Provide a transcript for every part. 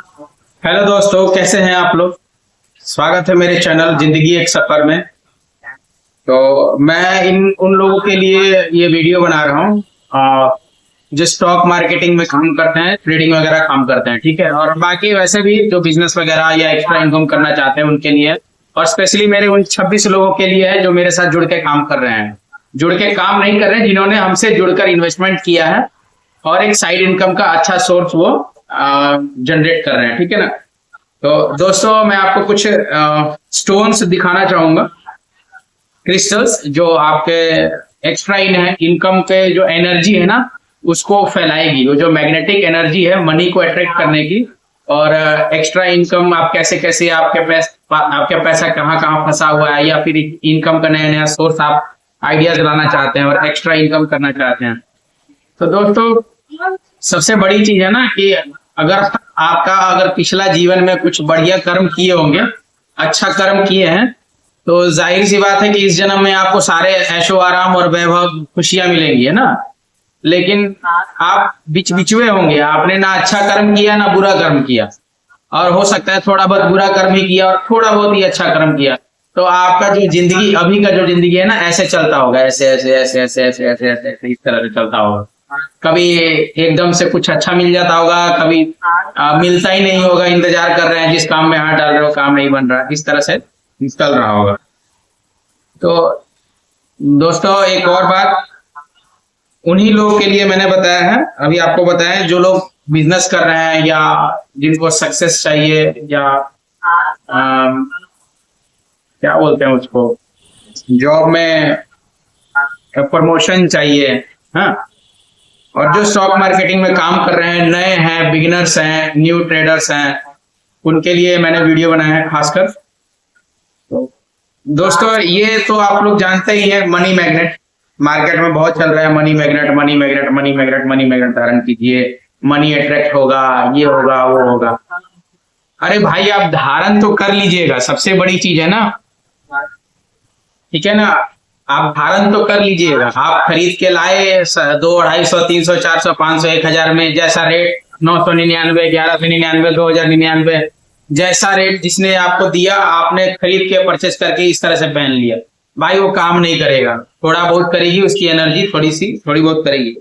Hello दोस्तों, कैसे हैं आप लोग। स्वागत है मेरे चैनल जिंदगी एक सफर में। तो मैं इन उन लोगों के लिए ये वीडियो बना रहा हूँ जो स्टॉक मार्केटिंग में काम करते हैं, ट्रेडिंग वगैरह काम करते हैं, ठीक है। और बाकी वैसे भी जो बिजनेस वगैरह या एक्स्ट्रा इनकम करना चाहते हैं उनके लिए, और स्पेशली मेरे उन 26 लोगों के लिए है जो मेरे साथ जुड़ के काम कर रहे हैं। जुड़ के काम नहीं कर रहे हैं, जिन्होंने हमसे जुड़कर इन्वेस्टमेंट किया है और एक साइड इनकम का अच्छा सोर्स वो जनरेट कर रहे हैं, ठीक है ना। तो दोस्तों, मैं आपको कुछ स्टोन्स दिखाना चाहूंगा, क्रिस्टल्स, जो आपके एक्स्ट्रा इनकम के जो एनर्जी है ना उसको फैलाएगी। वो जो मैग्नेटिक एनर्जी है मनी को अट्रैक्ट करने की, और एक्स्ट्रा इनकम आप कैसे कैसे आपके पैसा कहाँ कहाँ फंसा हुआ है, या फिर इनकम का नया नया सोर्स आप आइडियाज लाना चाहते हैं और एक्स्ट्रा इनकम करना चाहते हैं। तो दोस्तों, सबसे बड़ी चीज है ना कि अगर पिछला जीवन में कुछ बढ़िया कर्म किए होंगे, अच्छा कर्म किए हैं, तो जाहिर सी बात है कि इस जन्म में आपको सारे ऐशो आराम और वैभव खुशियां मिलेंगी, है ना। लेकिन आप बिचुए होंगे, आपने ना अच्छा कर्म किया ना बुरा कर्म किया, और हो सकता है थोड़ा बहुत बुरा कर्म ही किया और थोड़ा बहुत ही अच्छा कर्म किया। तो आपका जो जिंदगी अभी का जो जिंदगी है ना ऐसे चलता होगा, ऐसे ऐसे ऐसे ऐसे ऐसे ऐसे ऐसे ऐसे इस तरह से चलता होगा। कभी एकदम से कुछ अच्छा मिल जाता होगा, कभी मिलता ही नहीं होगा, इंतजार कर रहे हैं जिस काम में हाथ डाल रहे हो काम नहीं बन रहा, इस तरह से चल रहा होगा। तो दोस्तों, एक और बात उन्हीं लोगों के लिए मैंने बताया है, अभी आपको बताया, जो लोग बिजनेस कर रहे हैं या जिनको सक्सेस चाहिए, या क्या बोलते हैं उसको, जॉब में प्रमोशन चाहिए, हाँ। और जो स्टॉक मार्केटिंग में काम कर रहे हैं, नए हैं, बिगिनर्स हैं, न्यू ट्रेडर्स हैं, उनके लिए मैंने वीडियो बनाया है खासकर। तो दोस्तों, ये तो आप लोग जानते ही हैं, मनी मैग्नेट मार्केट में बहुत चल रहा है। Money magnet money magnet money magnet money magnet धारण कीजिए, मनी अट्रैक्ट होगा, ये होगा वो होगा। अरे भाई, आप धारण तो कर लीजिएगा, सबसे बड़ी चीज है ना, ठीक है ना। आप धारण तो कर लीजिएगा, आप खरीद के लाए 200, 250, 300, 400, 500, 1000 में, जैसा रेट 999, 1199, 2099, जैसा रेट जिसने आपको दिया, आपने खरीद के परचेस करके इस तरह से पहन लिया, भाई वो काम नहीं करेगा। थोड़ा बहुत करेगी उसकी एनर्जी, थोड़ी बहुत करेगी।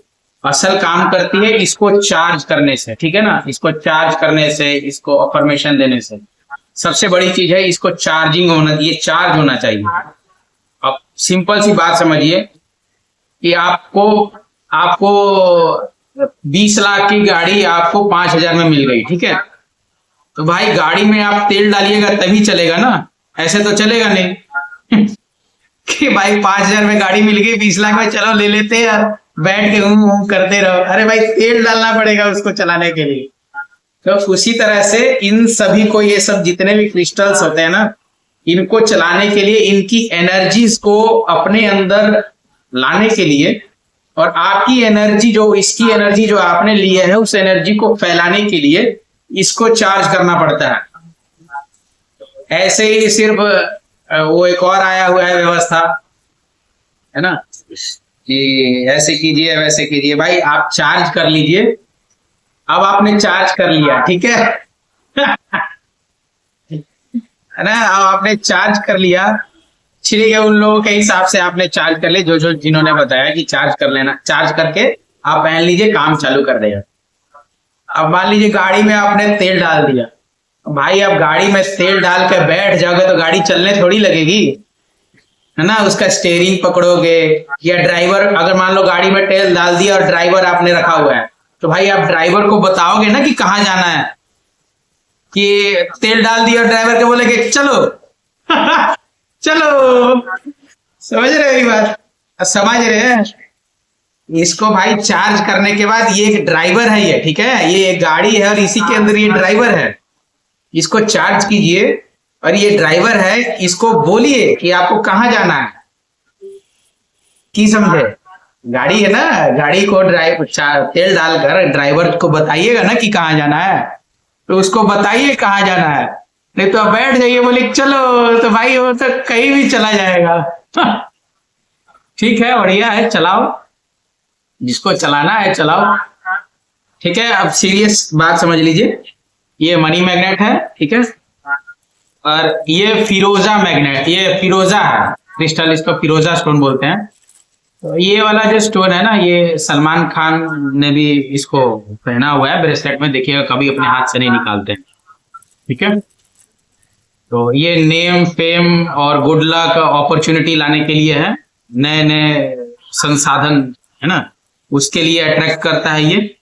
असल काम करती है इसको चार्ज करने से, ठीक है ना। इसको चार्ज करने से, इसको अफर्मेशन देने से। सबसे बड़ी चीज है इसको चार्जिंग होना, ये चार्ज होना चाहिए। अब सिंपल सी बात समझिए कि आपको आपको 20 लाख की गाड़ी आपको 5000 में मिल गई, ठीक है। तो भाई गाड़ी में आप तेल डालिएगा तभी चलेगा ना, ऐसे तो चलेगा नहीं कि भाई 5000 में गाड़ी मिल गई, 20 लाख में चलो ले लेते हैं यार, बैठ के करते रहो। अरे भाई, तेल डालना पड़ेगा उसको चलाने के लिए। तो उसी तरह से इन सभी को, ये सब जितने भी क्रिस्टल्स होते हैं ना, इनको चलाने के लिए, इनकी एनर्जीज को अपने अंदर लाने के लिए, और आपकी एनर्जी जो, इसकी एनर्जी जो आपने ली है, उस एनर्जी को फैलाने के लिए इसको चार्ज करना पड़ता है। ऐसे ही सिर्फ वो एक और आया हुआ है व्यवस्था, है ना, कि ऐसे कीजिए वैसे कीजिए। भाई आप चार्ज कर लीजिए। अब आपने चार्ज कर लिया, ठीक है है ना। अब आपने चार्ज कर लिया, ठीक है, उन लोगों के हिसाब से आपने चार्ज कर लिया, जो जिन्होंने बताया कि चार्ज कर लेना। चार्ज करके आप पहन लीजिए, काम चालू कर देगा। अब मान लीजिए गाड़ी में आपने तेल डाल दिया, भाई अब गाड़ी में तेल डाल के बैठ जाओगे तो गाड़ी चलने थोड़ी लगेगी, है ना। उसका स्टेयरिंग पकड़ोगे, या ड्राइवर, अगर मान लो गाड़ी में तेल डाल दिया और ड्राइवर आपने रखा हुआ है, तो भाई आप ड्राइवर को बताओगे ना कि कहाँ जाना है, कि तेल डाल दिया, ड्राइवर के बोलेगे चलो चलो। समझ रहे हो ये बात, समझ रहे हैं। इसको भाई चार्ज करने के बाद, ये एक ड्राइवर है ये, ठीक है, ये एक गाड़ी है और इसी के अंदर ये ड्राइवर है। इसको चार्ज कीजिए, और ये ड्राइवर है, इसको बोलिए कि आपको कहाँ जाना है, की समझे। गाड़ी है ना, गाड़ी को तेल डालकर ड्राइवर को बताइएगा ना कि कहाँ जाना है, तो उसको बताइए कहाँ जाना है। नहीं तो बैठ जाइए बोले चलो, तो भाई वो तो कहीं भी चला जाएगा ठीक है, बढ़िया है, चलाओ, जिसको चलाना है चलाओ। ठीक है, अब सीरियस बात समझ लीजिए ये मनी मैग्नेट है, ठीक है। और ये फिरोजा मैग्नेट, ये फिरोजा है क्रिस्टल, इसको फिरोजा स्टोन बोलते हैं। तो ये वाला जो स्टोन है ना, ये सलमान खान ने भी इसको पहना हुआ है ब्रेसलेट में, देखिएगा कभी अपने हाथ से नहीं निकालते, ठीक है। तो ये नेम फेम और गुड लक अपॉर्चुनिटी लाने के लिए है, नए नए संसाधन है ना, उसके लिए अट्रैक्ट करता है ये।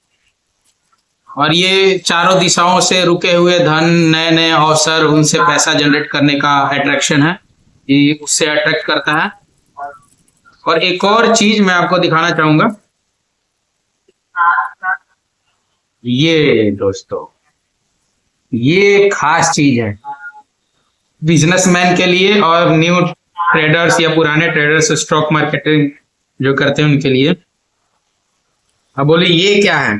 और ये चारों दिशाओं से रुके हुए धन, नए नए अवसर, उनसे पैसा जनरेट करने का अट्रैक्शन है, ये उससे अट्रैक्ट करता है। और एक और चीज मैं आपको दिखाना चाहूंगा, ये दोस्तों, ये खास चीज है बिजनेसमैन के लिए और न्यू ट्रेडर्स या पुराने ट्रेडर्स, स्टॉक मार्केटिंग जो करते हैं उनके लिए। अब बोले ये क्या है,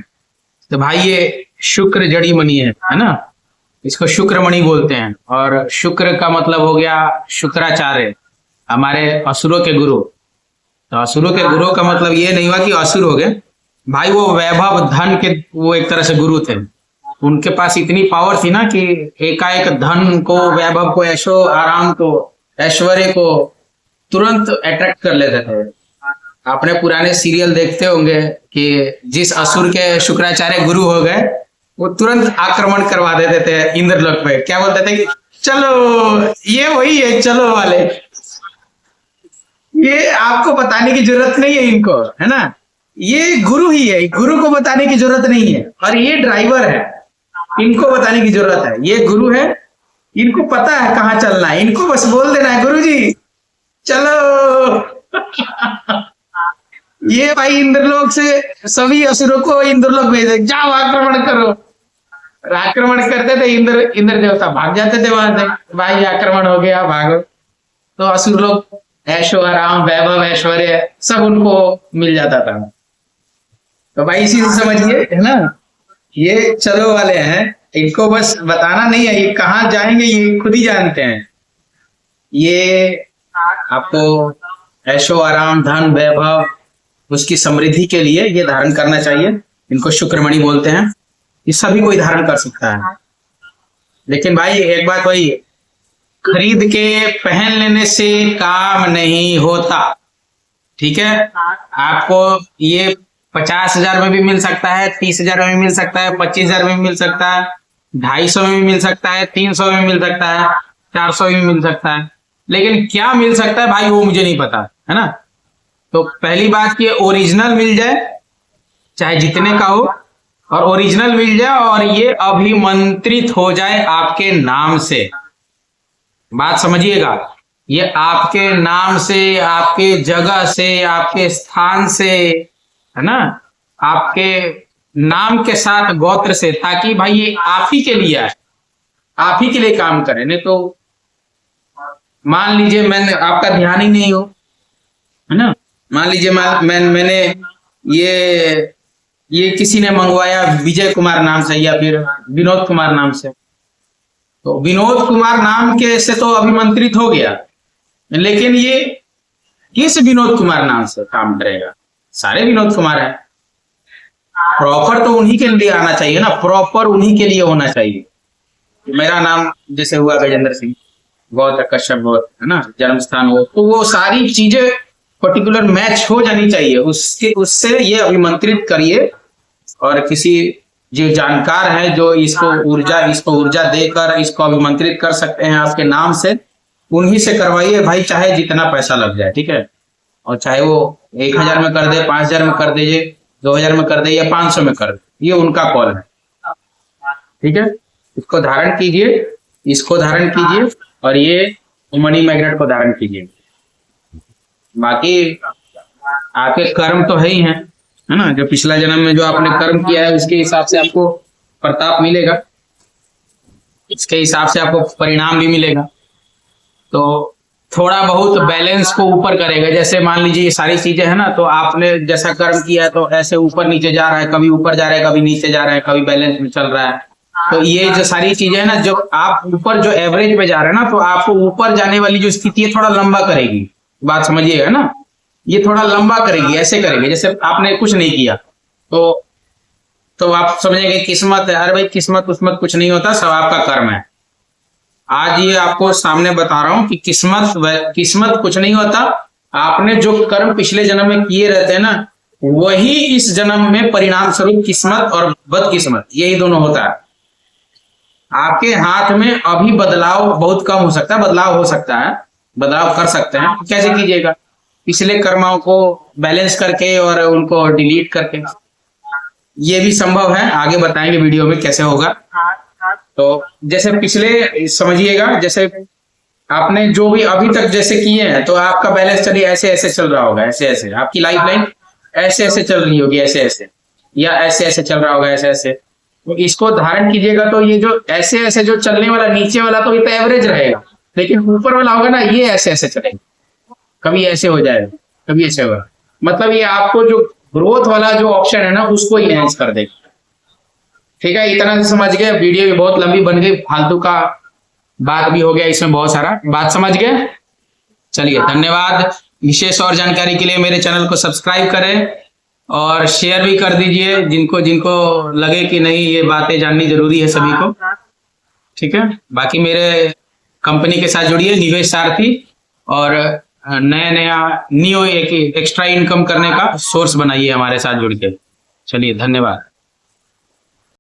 तो भाई ये शुक्र जड़ी मणि है ना, इसको शुक्र मणि बोलते हैं। और शुक्र का मतलब हो गया शुक्राचार्य, हमारे असुरों के गुरु। तो असुरों के गुरु का मतलब ये नहीं हुआ कि असुर हो गए भाई, वो वैभव धन के वो एक तरह से गुरु थे। उनके पास इतनी पावर थी ना कि एकाएक धन को, वैभव को, ऐशो आराम को, ऐश्वर्य को तुरंत अट्रैक्ट कर लेते थे। आपने पुराने सीरियल देखते होंगे कि जिस असुर के शुक्राचार्य गुरु हो गए, वो तुरंत आक्रमण करवा देते थे इंद्रलोक पे। क्या बोलते थे कि चलो ये वही है, चलो वाले, ये आपको बताने की जरूरत नहीं है इनको, है ना, ये गुरु ही है, गुरु को बताने की जरूरत नहीं है। और ये ड्राइवर है, इनको बताने की जरूरत है। ये गुरु है, इनको पता है कहाँ चलना है, इनको बस बोल देना है गुरुजी चलो। ये भाई इंद्रलोक से सभी असुरों को इंद्रलोक भेजे, जाओ आक्रमण करो। आक्रमण करते थे, इंद्र देवता भाग जाते थे वहां से, भाई आक्रमण हो गया भागो। तो असुर लोग ऐशो आराम, वैभव, ऐश्वर्य सब उनको मिल जाता था। तो भाई इसी से समझिए, है ना, ये चलो वाले हैं, इनको बस बताना नहीं है, ये कहाँ जाएंगे ये खुद ही जानते हैं। ये आपको ऐशो आराम, धन, वैभव, उसकी समृद्धि के लिए ये धारण करना चाहिए। इनको शुक्रमणि बोलते हैं, ये सभी कोई धारण कर सकता है। लेकिन भाई एक बात वही, खरीद के पहन लेने से काम नहीं होता, ठीक है। आपको ये 50,000 में भी मिल सकता है, 30,000 में भी मिल सकता है, 25,000 में भी मिल सकता है, 250 में भी मिल सकता है, 300 में मिल सकता है, 400 में मिल सकता है। लेकिन क्या मिल सकता है भाई, वो मुझे नहीं पता, है ना। तो पहली बात कि ओरिजिनल मिल जाए, चाहे जितने का हो, और ओरिजिनल मिल जाए और ये अभिमंत्रित हो जाए आपके नाम से। बात समझिएगा, ये आपके नाम से, आपके जगह से, आपके स्थान से, है ना, आपके नाम के साथ गोत्र से, ताकि भाई ये आप ही के लिए है, आप ही के लिए काम करे। नहीं तो मान लीजिए मैंने आपका ध्यान ही नहीं हो, है ना, मान लीजिए मैंने ये किसी ने मंगवाया विजय कुमार नाम से या फिर विनोद कुमार नाम से, तो विनोद कुमार नाम के से तो अभिमंत्रित हो गया, लेकिन ये किस विनोद कुमार नाम से काम करेगा, सारे विनोद कुमार हैं। प्रॉपर तो उन्हीं के लिए आना चाहिए ना, प्रॉपर उन्हीं के लिए होना चाहिए। मेरा नाम जैसे हुआ गजेंद्र सिंह, गौत कश्यप गौत, है ना, जन्म स्थान हो, तो वो सारी चीजें पर्टिकुलर मैच हो जानी चाहिए, उससे ये अभिमंत्रित करिए। और किसी जो जानकार है जो इसको ऊर्जा देकर इसको अभिमंत्रित कर सकते हैं आपके नाम से, उन्हीं से करवाइए भाई, चाहे जितना पैसा लग जाए, ठीक है। और चाहे वो 1,000 में कर दे, 5,000 में कर दीजिए, 2,000 में कर दे या 500 में कर दे, ये उनका कॉल है, ठीक है। इसको धारण कीजिए, इसको धारण कीजिए, और ये मनी मैग्नेट को धारण कीजिए। बाकी आपके कर्म तो है ही है ना, जो पिछला जन्म में जो आपने कर्म किया है उसके हिसाब से आपको प्रताप मिलेगा, इसके हिसाब से आपको परिणाम भी मिलेगा। तो थोड़ा बहुत बैलेंस को ऊपर करेगा। जैसे मान लीजिए ये सारी चीजें है ना, तो आपने जैसा कर्म किया है तो ऐसे ऊपर नीचे जा रहा है, कभी ऊपर जा रहा है, कभी नीचे जा रहा है, कभी बैलेंस में चल रहा है। तो ये जो सारी चीजें है ना, जो आप ऊपर जो एवरेज पे जा रहे हैं ना, तो आपको ऊपर जाने वाली जो स्थिति है थोड़ा लंबा करेगी। बात समझिएगा ना, ये थोड़ा लंबा करेगी, ऐसे करेगी जैसे आपने कुछ नहीं किया, तो तो आप समझेंगे किस्मत है। अरे भाई किस्मत उस्मत कुछ नहीं होता, सब आपका कर्म है। आज ये आपको सामने बता रहा हूं कि किस्मत कुछ नहीं होता। आपने जो कर्म पिछले जन्म में किए रहते हैं ना, वही इस जन्म में परिणाम स्वरूप किस्मत और बदकिस्मत यही दोनों होता है। आपके हाथ में अभी बदलाव बहुत कम हो सकता है, बदलाव हो सकता है, बदलाव कर सकते हैं। कैसे कीजिएगा? पिछले कर्मों को बैलेंस करके और उनको डिलीट करके, ये भी संभव है। आगे बताएंगे वीडियो में कैसे होगा। तो जैसे पिछले समझिएगा, जैसे आपने जो भी अभी तक जैसे किए हैं, तो आपका बैलेंस चलिए ऐसे ऐसे चल रहा होगा, ऐसे ऐसे आपकी लाइफ लाइन ऐसे ऐसे चल रही होगी, ऐसे ऐसे, या ऐसे ऐसे चल रहा होगा, ऐसे ऐसे। तो इसको धारण कीजिएगा, तो ये जो ऐसे ऐसे जो चलने वाला नीचे वाला तो ये तो एवरेज रहेगा, लेकिन ऊपर वाला होगा ना, ये ऐसे ऐसे चलेगा। कभी ऐसे हो जाएगा, कभी ऐसे होगा। मतलब ये आपको जो ग्रोथ वाला जो ऑप्शन है ना, उसको इनहेंस कर देगा। ठीक है, इतना से समझ गए। वीडियो भी बहुत लंबी बन गई, फालतू का बात भी हो गया इसमें, बहुत सारा बात समझ गए। चलिए, धन्यवाद। विशेष और जानकारी के लिए मेरे चैनल को सब्सक्राइब करें और शेयर भी कर दीजिए जिनको जिनको लगे कि नहीं ये बातें जाननी जरूरी है सभी को। ठीक है, बाकी मेरे कंपनी के साथ जुड़िए, निवेश सारथी, और नया न्यू एक एक्स्ट्रा इनकम करने का सोर्स बनाइए हमारे साथ जुड़ के। चलिए, धन्यवाद।